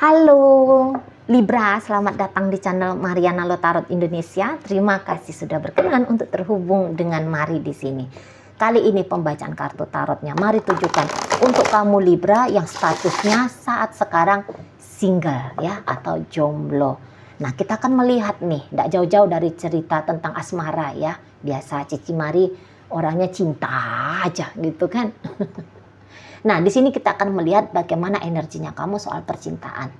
Halo Libra, selamat datang di channel Mariana Lo Tarot Indonesia. Terima kasih sudah berkenan untuk terhubung dengan Mari di sini. Kali ini pembacaan kartu tarotnya Mari tujukan untuk kamu Libra yang statusnya saat sekarang single ya atau jomblo. Nah, kita akan melihat nih, tidak jauh-jauh dari cerita tentang asmara ya. Biasa Cici Mari orangnya cinta aja gitu kan. Nah, di sini kita akan melihat bagaimana energinya kamu soal percintaan.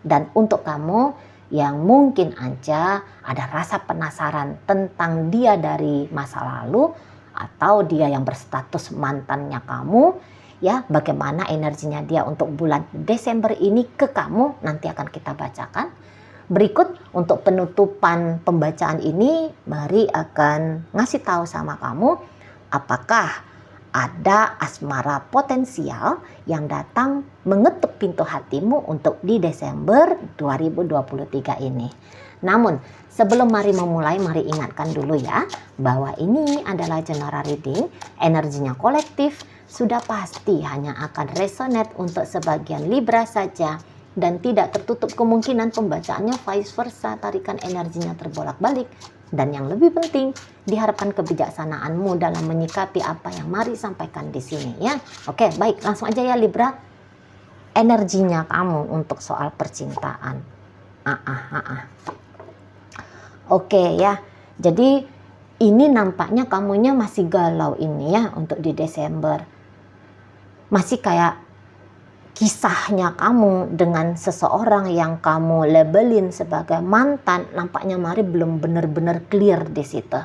Dan untuk kamu yang mungkin aja ada rasa penasaran tentang dia dari masa lalu atau dia yang berstatus mantannya kamu, ya, bagaimana energinya dia untuk bulan Desember ini ke kamu, nanti akan kita bacakan. Berikut untuk penutupan pembacaan ini, Mari akan ngasih tahu sama kamu apakah ada asmara potensial yang datang mengetuk pintu hatimu untuk di Desember 2023 ini. Namun, sebelum Mari memulai, Mari ingatkan dulu ya, bahwa ini adalah general reading, energinya kolektif, sudah pasti hanya akan resonate untuk sebagian Libra saja, dan tidak tertutup kemungkinan pembacaannya vice versa, tarikan energinya terbolak-balik. Dan yang lebih penting, diharapkan kebijaksanaanmu dalam menyikapi apa yang Mari sampaikan di sini ya. Oke, baik, langsung aja ya Libra. Energinya kamu untuk soal percintaan. Oke ya. Jadi ini nampaknya kamunya masih galau ini ya untuk di Desember. Masih kayak kisahnya kamu dengan seseorang yang kamu labelin sebagai mantan, nampaknya Mari belum benar-benar clear di situ.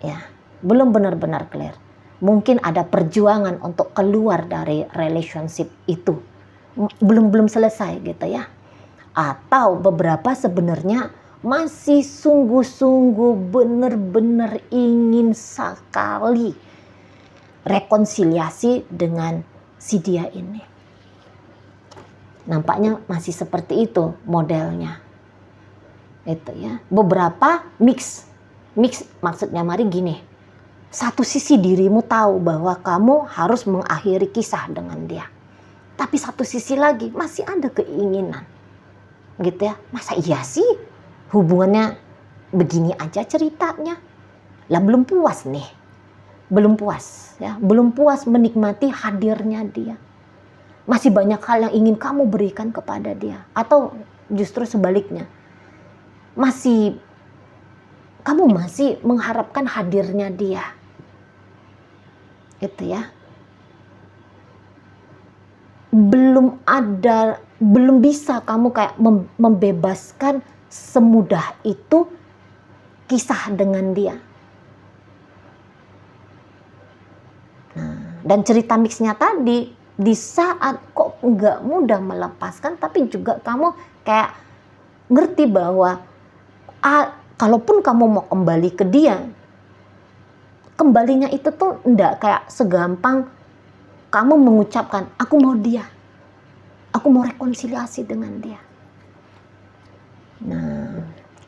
Ya, belum benar-benar clear. Mungkin ada perjuangan untuk keluar dari relationship itu. Belum selesai gitu ya. Atau beberapa sebenarnya masih sungguh-sungguh benar-benar ingin sekali rekonsiliasi dengan si dia ini. Nampaknya masih seperti itu modelnya. Itu ya. Beberapa mix maksudnya Mari gini. Satu sisi dirimu tahu bahwa kamu harus mengakhiri kisah dengan dia. Tapi satu sisi lagi masih ada keinginan. Gitu ya. Masa iya sih hubungannya begini aja ceritanya? Lah belum puas nih. Belum puas ya, belum puas menikmati hadirnya dia. Masih banyak hal yang ingin kamu berikan kepada dia, atau justru sebaliknya. Kamu masih mengharapkan hadirnya dia. Itu ya. Belum bisa kamu kayak membebaskan semudah itu kisah dengan dia. Dan cerita mixnya tadi, di saat kok nggak mudah melepaskan, tapi juga kamu kayak ngerti bahwa kalaupun kamu mau kembali ke dia, kembalinya itu tuh nggak kayak segampang kamu mengucapkan, aku mau dia, aku mau rekonsiliasi dengan dia. Nah,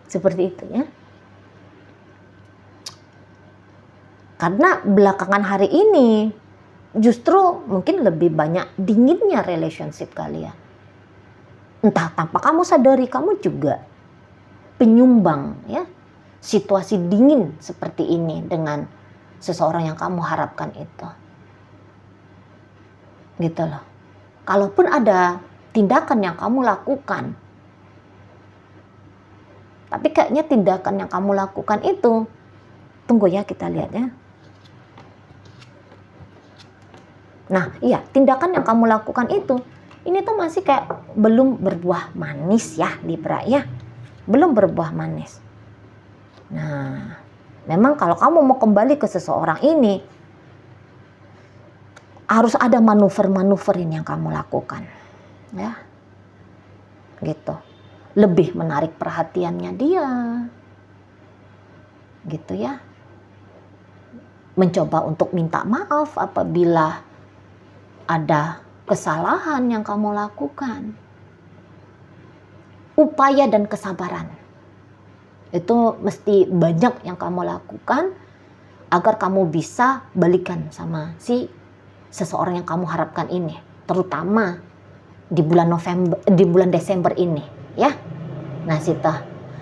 seperti itu ya. Karena belakangan hari ini justru mungkin lebih banyak dinginnya relationship kalian. Entah tanpa kamu sadari, kamu juga penyumbang ya situasi dingin seperti ini dengan seseorang yang kamu harapkan itu. Gitu loh. Kalaupun ada tindakan yang kamu lakukan, tapi kayaknya tindakan yang kamu lakukan itu, tunggu ya kita lihat ya. Nah, iya, tindakan yang kamu lakukan itu, ini tuh masih kayak belum berbuah manis ya, Libra ya. Belum berbuah manis. Nah, memang kalau kamu mau kembali ke seseorang ini, harus ada manuver-manuverin yang kamu lakukan. Ya. Gitu. Lebih menarik perhatiannya dia. Gitu ya. Mencoba untuk minta maaf apabila ada kesalahan yang kamu lakukan. Upaya dan kesabaran. Itu mesti banyak yang kamu lakukan agar kamu bisa balikan sama si seseorang yang kamu harapkan ini. Terutama di bulan November, di bulan Desember ini, ya. Nah, situ.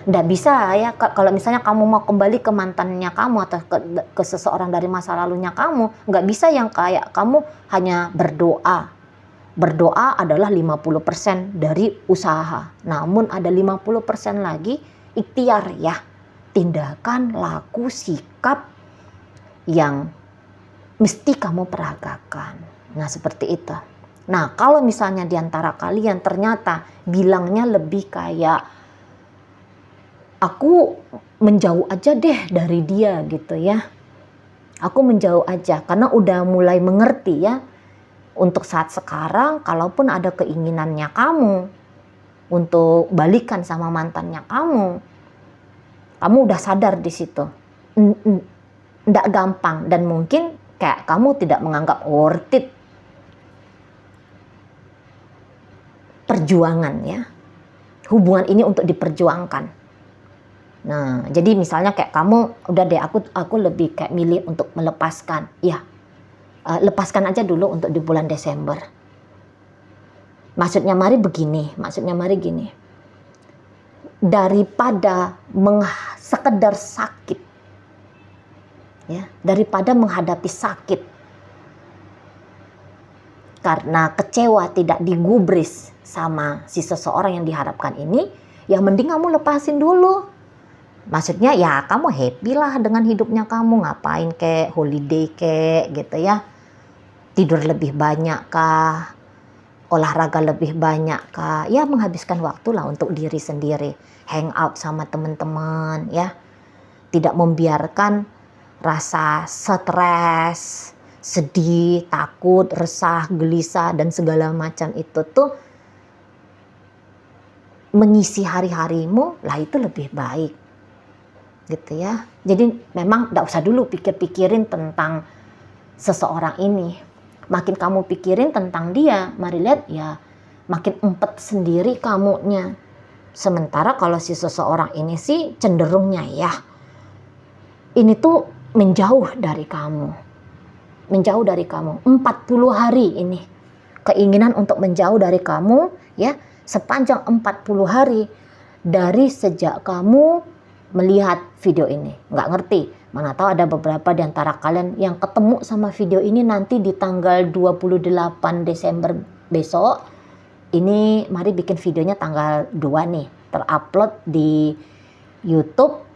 Nggak bisa ya, kalau misalnya kamu mau kembali ke mantannya kamu atau ke seseorang dari masa lalunya kamu, nggak bisa yang kayak kamu hanya berdoa. Berdoa adalah 50% dari usaha. Namun ada 50% lagi ikhtiar ya. Tindakan, laku, sikap yang mesti kamu peragakan. Nah, seperti itu. Nah, kalau misalnya diantara kalian ternyata bilangnya lebih kayak aku menjauh aja deh dari dia gitu ya. Aku menjauh aja karena udah mulai mengerti ya. Untuk saat sekarang, kalaupun ada keinginannya kamu untuk balikan sama mantannya kamu udah sadar di situ. Nggak gampang dan mungkin kayak kamu tidak menganggap worth it perjuangan ya. Hubungan ini untuk diperjuangkan. Nah, jadi misalnya kayak kamu, udah deh aku lebih kayak milih untuk melepaskan. Ya, lepaskan aja dulu untuk di bulan Desember. Maksudnya mari gini. Daripada sekedar sakit, ya, daripada menghadapi sakit karena kecewa tidak digubris sama si seseorang yang diharapkan ini, ya mending kamu lepasin dulu. Maksudnya ya kamu happy lah dengan hidupnya kamu, ngapain kek, holiday kek gitu ya. Tidur lebih banyak kah, olahraga lebih banyak kah, ya menghabiskan waktu lah untuk diri sendiri. Hang out sama teman-teman ya. Tidak membiarkan rasa stres, sedih, takut, resah, gelisah dan segala macam itu tuh mengisi hari-harimu, lah itu lebih baik. Gitu ya. Jadi memang enggak usah dulu pikirin tentang seseorang ini. Makin kamu pikirin tentang dia, mari lihat ya makin empet sendiri kamunya. Sementara kalau si seseorang ini sih cenderungnya ya ini tuh menjauh dari kamu. Menjauh dari kamu 40 hari ini. Keinginan untuk menjauh dari kamu ya sepanjang 40 hari dari sejak kamu melihat video ini. Nggak ngerti, mana tahu ada beberapa di antara kalian yang ketemu sama video ini nanti di tanggal 28 Desember besok. Ini mari bikin videonya tanggal 2 nih, terupload di YouTube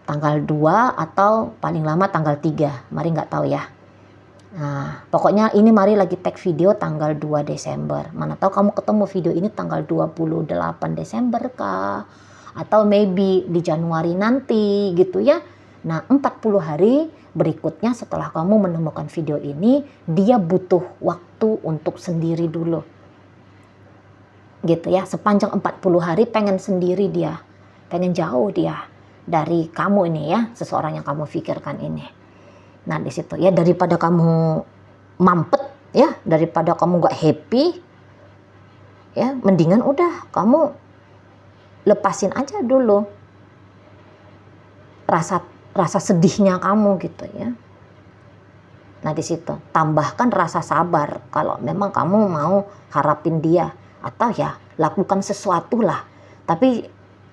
tanggal 2 atau paling lama tanggal 3, mari nggak tahu ya. Nah, pokoknya ini mari lagi tag video tanggal 2 Desember. Mana tahu kamu ketemu video ini tanggal 28 Desember kah? Atau maybe di Januari nanti gitu ya. Nah 40 hari berikutnya setelah kamu menemukan video ini, dia butuh waktu untuk sendiri dulu. Gitu ya, sepanjang 40 hari pengen sendiri dia. Pengen jauh dia dari kamu ini ya, seseorang yang kamu pikirkan ini. Nah di situ ya, daripada kamu mampet ya, daripada kamu gak happy ya, mendingan udah kamu lepasin aja dulu rasa sedihnya kamu gitu ya. Nah di situ tambahkan rasa sabar kalau memang kamu mau harapin dia, atau ya lakukan sesuatu lah. Tapi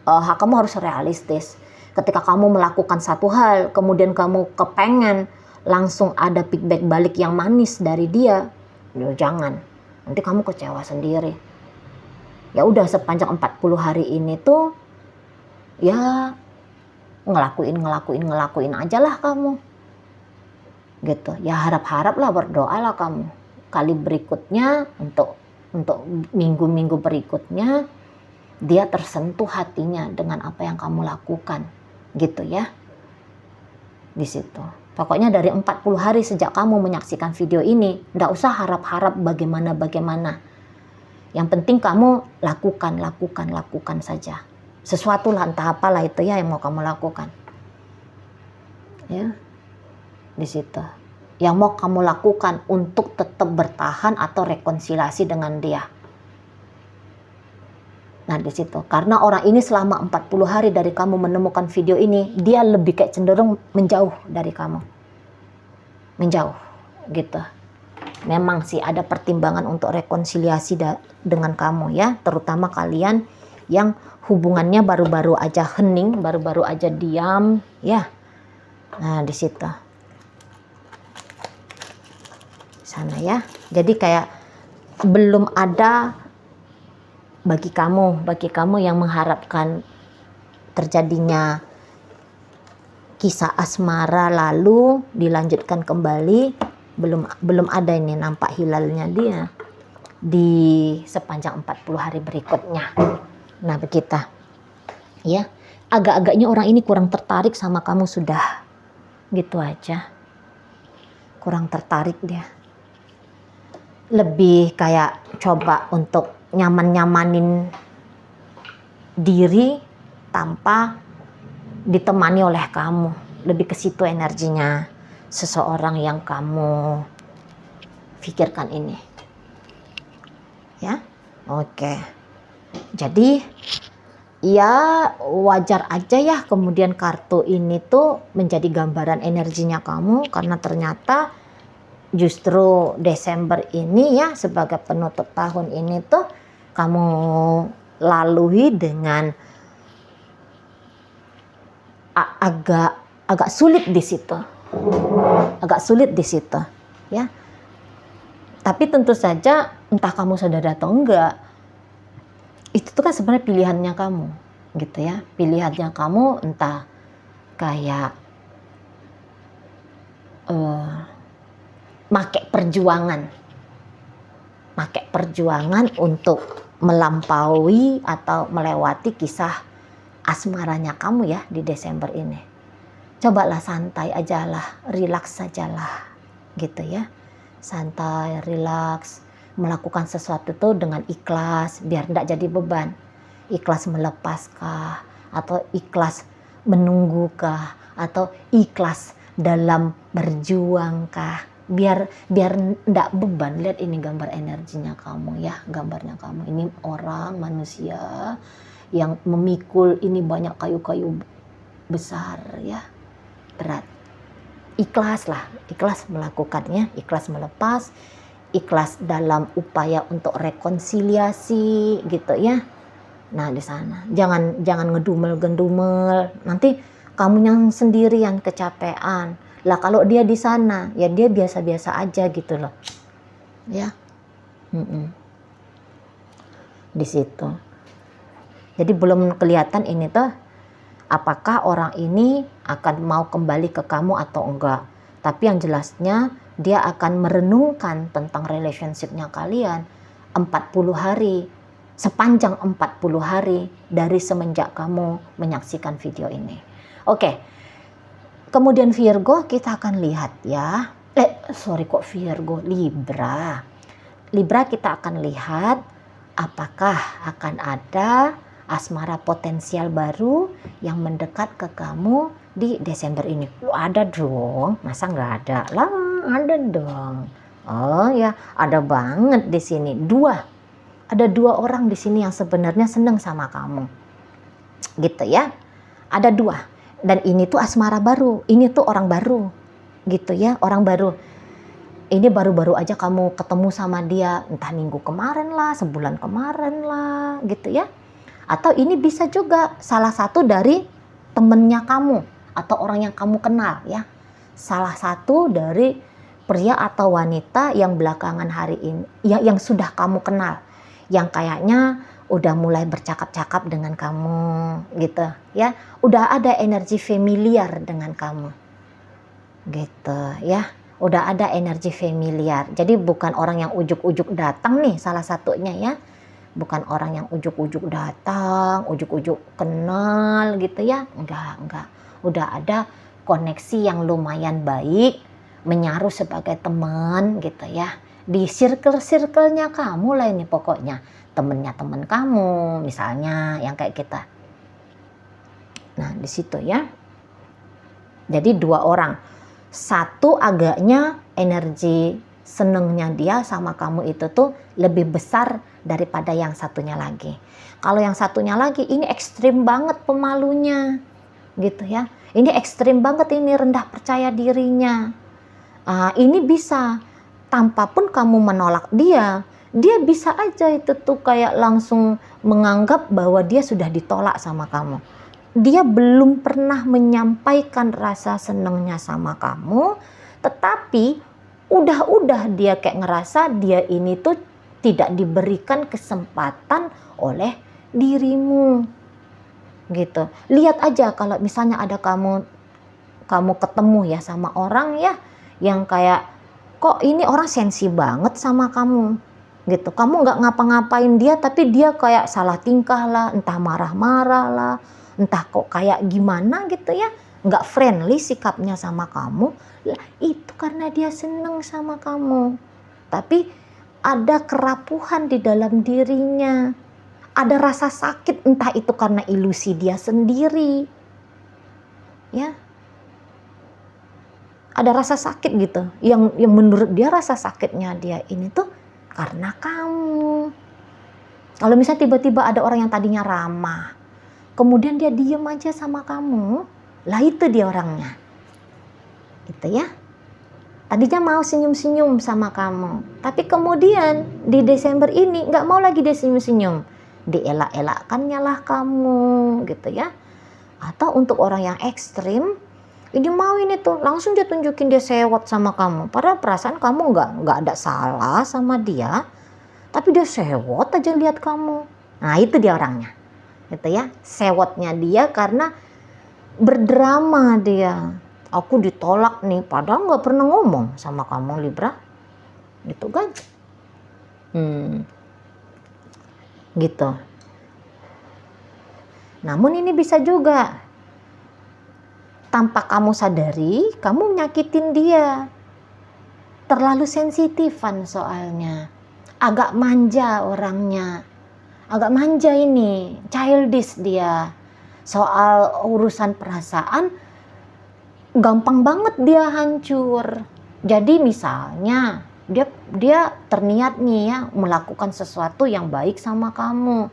kamu harus realistis. Ketika kamu melakukan satu hal kemudian kamu kepengen langsung ada feedback balik yang manis dari dia, ya jangan. Nanti kamu kecewa sendiri. Ya udah sepanjang 40 hari ini tuh ya ngelakuin aja lah kamu. Gitu. Ya harap-harap lah, berdoa lah kamu. Kali berikutnya untuk minggu-minggu berikutnya dia tersentuh hatinya dengan apa yang kamu lakukan. Gitu ya. Di situ. Pokoknya dari 40 hari sejak kamu menyaksikan video ini, nggak usah harap-harap bagaimana. Yang penting kamu lakukan saja. Sesuatu lah, entah apalah itu ya yang mau kamu lakukan. Ya. Di situ. Yang mau kamu lakukan untuk tetap bertahan atau rekonsiliasi dengan dia. Nah di situ. Karena orang ini selama 40 hari dari kamu menemukan video ini, dia lebih kayak cenderung menjauh dari kamu. Menjauh gitu. memang sih ada pertimbangan untuk rekonsiliasi dengan kamu ya, terutama kalian yang hubungannya baru-baru aja hening, baru-baru aja diam ya. Nah, di situ. Sana ya. Jadi kayak belum ada bagi kamu yang mengharapkan terjadinya kisah asmara lalu dilanjutkan kembali, belum ada ini nampak hilalnya dia di sepanjang 40 hari berikutnya. Nah, begitu. Ya, agak-agaknya orang ini kurang tertarik sama kamu sudah. Gitu aja. Kurang tertarik dia. Lebih kayak coba untuk nyaman-nyamanin diri tanpa ditemani oleh kamu. Lebih ke situ energinya seseorang yang kamu pikirkan ini. Ya. Oke. Jadi ya wajar aja ya kemudian kartu ini tuh menjadi gambaran energinya kamu, karena ternyata justru Desember ini ya sebagai penutup tahun ini tuh kamu lalui dengan agak sulit di situ. Agak sulit di situ ya. Tapi tentu saja entah kamu sadar atau enggak, itu tuh kan sebenarnya pilihannya kamu gitu ya. Pilihannya kamu entah kayak make perjuangan untuk melampaui atau melewati kisah asmaranya kamu ya di Desember ini. Cobalah santai aja lah, relax sajalah gitu ya. Santai, relax, melakukan sesuatu tuh dengan ikhlas biar tidak jadi beban. Ikhlas melepaskah, atau ikhlas menunggukah, atau ikhlas dalam berjuangkah, biar tidak beban. Lihat ini gambar energinya kamu ya, gambarnya kamu ini orang manusia yang memikul ini banyak kayu-kayu besar ya, berat. Ikhlas lah, ikhlas melakukannya, ikhlas melepas, ikhlas dalam upaya untuk rekonsiliasi gitu ya. Nah, di sana jangan ngedumel-gendumel, nanti kamu yang sendirian kecapean. Lah kalau dia di sana ya dia biasa-biasa aja gitu loh. Ya. Di situ. Jadi belum kelihatan ini tuh apakah orang ini akan mau kembali ke kamu atau enggak. Tapi yang jelasnya dia akan merenungkan tentang relationship-nya kalian 40 hari. Sepanjang 40 hari dari semenjak kamu menyaksikan video ini. Oke. Kemudian Virgo kita akan lihat ya. Libra. Libra kita akan lihat apakah akan ada asmara potensial baru yang mendekat ke kamu di Desember ini. Lu ada dong, masa nggak ada? Lah, ada dong. Oh ya, ada banget di sini. Ada dua orang di sini yang sebenarnya seneng sama kamu. Gitu ya. Ada dua. Dan ini tuh asmara baru. Ini tuh orang baru. Gitu ya, orang baru. Ini baru-baru aja kamu ketemu sama dia, entah minggu kemarin lah, sebulan kemarin lah, gitu ya. Atau ini bisa juga salah satu dari temennya kamu atau orang yang kamu kenal ya. Salah satu dari pria atau wanita yang belakangan hari ini yang sudah kamu kenal, yang kayaknya udah mulai bercakap-cakap dengan kamu gitu ya. Udah ada energi familiar dengan kamu. Gitu ya. Udah ada energi familiar. Jadi bukan orang yang ujuk-ujuk datang nih salah satunya ya. Bukan orang yang ujuk-ujuk datang, ujuk-ujuk kenal gitu ya. Enggak. Udah ada koneksi yang lumayan baik, menyaruh sebagai teman gitu ya. Di circle-circle-nya kamu lah ini pokoknya. Temennya temen kamu misalnya yang kayak kita. Nah di situ ya. Jadi dua orang. Satu agaknya energi senengnya dia sama kamu itu tuh lebih besar daripada yang satunya lagi. Kalau yang satunya lagi ini ekstrim banget pemalunya gitu ya. Ini ekstrim banget, ini rendah percaya dirinya. Ini bisa tanpa pun kamu menolak dia bisa aja itu tuh kayak langsung menganggap bahwa dia sudah ditolak sama kamu. Dia belum pernah menyampaikan rasa senengnya sama kamu, tetapi udah dia kayak ngerasa dia ini tuh tidak diberikan kesempatan oleh dirimu. Gitu. Lihat aja kalau misalnya ada kamu ketemu ya sama orang ya yang kayak, kok ini orang sensi banget sama kamu gitu, kamu nggak ngapa-ngapain dia tapi dia kayak salah tingkah lah, entah marah-marah lah, entah kok kayak gimana gitu ya, nggak friendly sikapnya sama kamu lah, itu karena dia seneng sama kamu, tapi ada kerapuhan di dalam dirinya, ada rasa sakit, entah itu karena ilusi dia sendiri ya, ada rasa sakit gitu yang menurut dia rasa sakitnya dia ini tuh karena kamu. Kalau misalnya tiba-tiba ada orang yang tadinya ramah, kemudian dia diem aja sama kamu, lah itu dia orangnya. Gitu ya. Tadinya mau senyum-senyum sama kamu, tapi kemudian di Desember ini nggak mau lagi dia senyum-senyum. Dielak-elakkannya lah kamu, gitu ya. Atau untuk orang yang ekstrim, ini mau ini tuh langsung dia tunjukin dia sewot sama kamu, padahal perasaan kamu nggak ada salah sama dia, tapi dia sewot aja lihat kamu. Nah itu dia orangnya, gitu ya. Sewotnya dia karena berdrama dia, aku ditolak nih padahal nggak pernah ngomong sama kamu Libra, gitu kan. Gitu. Namun ini bisa juga tanpa kamu sadari, kamu nyakitin dia. Terlalu sensitifan soalnya. Agak manja orangnya. Agak manja ini, childish dia. Soal urusan perasaan, gampang banget dia hancur. Jadi misalnya, dia terniat nih ya, melakukan sesuatu yang baik sama kamu.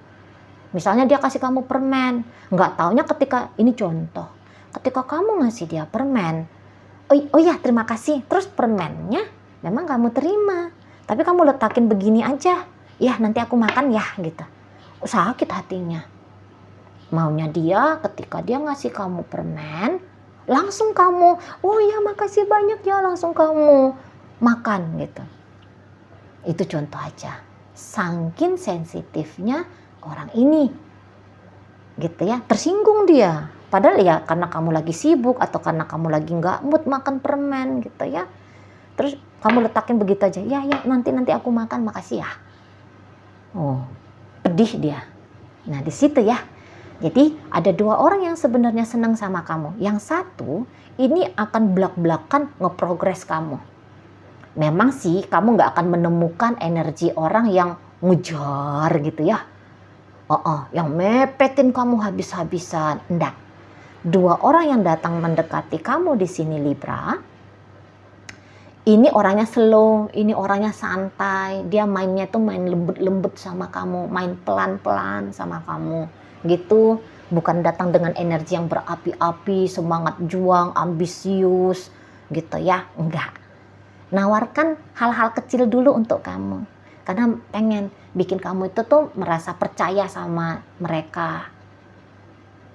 Misalnya dia kasih kamu permen. Nggak taunya ketika, ini contoh. Ketika kamu ngasih dia permen, oh ya terima kasih, terus permennya memang kamu terima, tapi kamu letakin begini aja, ya nanti aku makan ya gitu. Sakit hatinya. Maunya dia ketika dia ngasih kamu permen, langsung kamu, oh ya makasih banyak ya, langsung kamu makan gitu. Itu contoh aja. Saking sensitifnya orang ini, gitu ya, tersinggung dia. Padahal ya karena kamu lagi sibuk atau karena kamu lagi nggak mood makan permen gitu ya. Terus kamu letakin begitu aja, ya nanti aku makan, makasih ya. Oh, pedih dia. Nah di situ ya. Jadi ada dua orang yang sebenarnya senang sama kamu. Yang satu ini akan belak-belakan ngeprogres kamu. Memang sih kamu nggak akan menemukan energi orang yang ngejar gitu ya. Yang mepetin kamu habis-habisan. Enggak. Dua orang yang datang mendekati kamu di sini Libra, ini orangnya slow, ini orangnya santai, dia mainnya tuh main lembut-lembut sama kamu, main pelan-pelan sama kamu, gitu. Bukan datang dengan energi yang berapi-api, semangat juang, ambisius, gitu ya, enggak. Nawarkan hal-hal kecil dulu untuk kamu, karena pengen bikin kamu itu tuh merasa percaya sama mereka,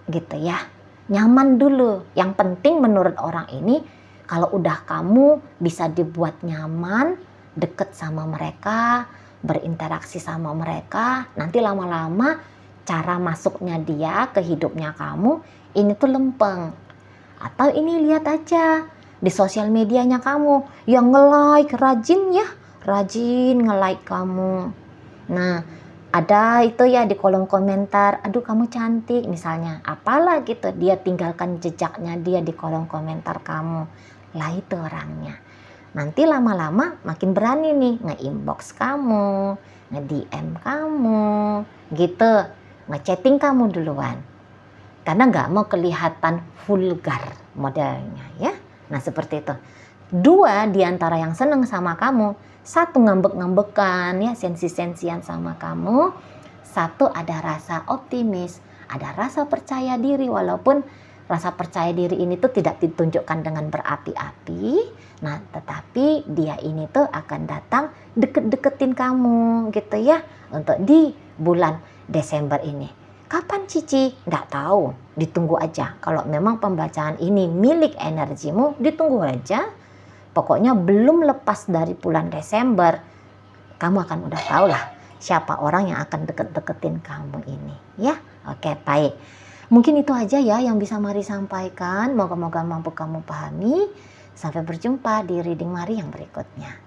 gitu ya. Nyaman dulu. Yang penting menurut orang ini, kalau udah kamu bisa dibuat nyaman, deket sama mereka, berinteraksi sama mereka, nanti lama-lama cara masuknya dia ke hidupnya kamu ini tuh lempeng. Atau ini lihat aja di sosial medianya kamu yang nge-like, rajin ya, rajin nge-like kamu. Nah ada itu ya di kolom komentar, aduh kamu cantik misalnya, apalah gitu, dia tinggalkan jejaknya dia di kolom komentar kamu. Lah itu orangnya. Nanti lama-lama makin berani nih nge-inbox kamu, nge-DM kamu, gitu, nge-chatting kamu duluan. Karena nggak mau kelihatan vulgar modelnya ya. Nah seperti itu. Dua diantara yang seneng sama kamu, satu ngambek-ngambekan ya, sensi-sensian sama kamu, satu ada rasa optimis, ada rasa percaya diri walaupun Rasa percaya diri ini tuh tidak ditunjukkan dengan berapi-api. Nah, tetapi dia ini tuh akan datang deket-deketin kamu gitu ya, untuk di bulan Desember ini. Kapan Cici? Nggak tahu, ditunggu aja. Kalau memang pembacaan ini milik energimu, ditunggu aja. Pokoknya belum lepas dari bulan Desember, kamu akan udah tahu lah siapa orang yang akan deket-deketin kamu ini ya. Oke, baik. Mungkin itu aja ya yang bisa Mari sampaikan. Moga-moga mampu kamu pahami. Sampai berjumpa di reading Mari yang berikutnya.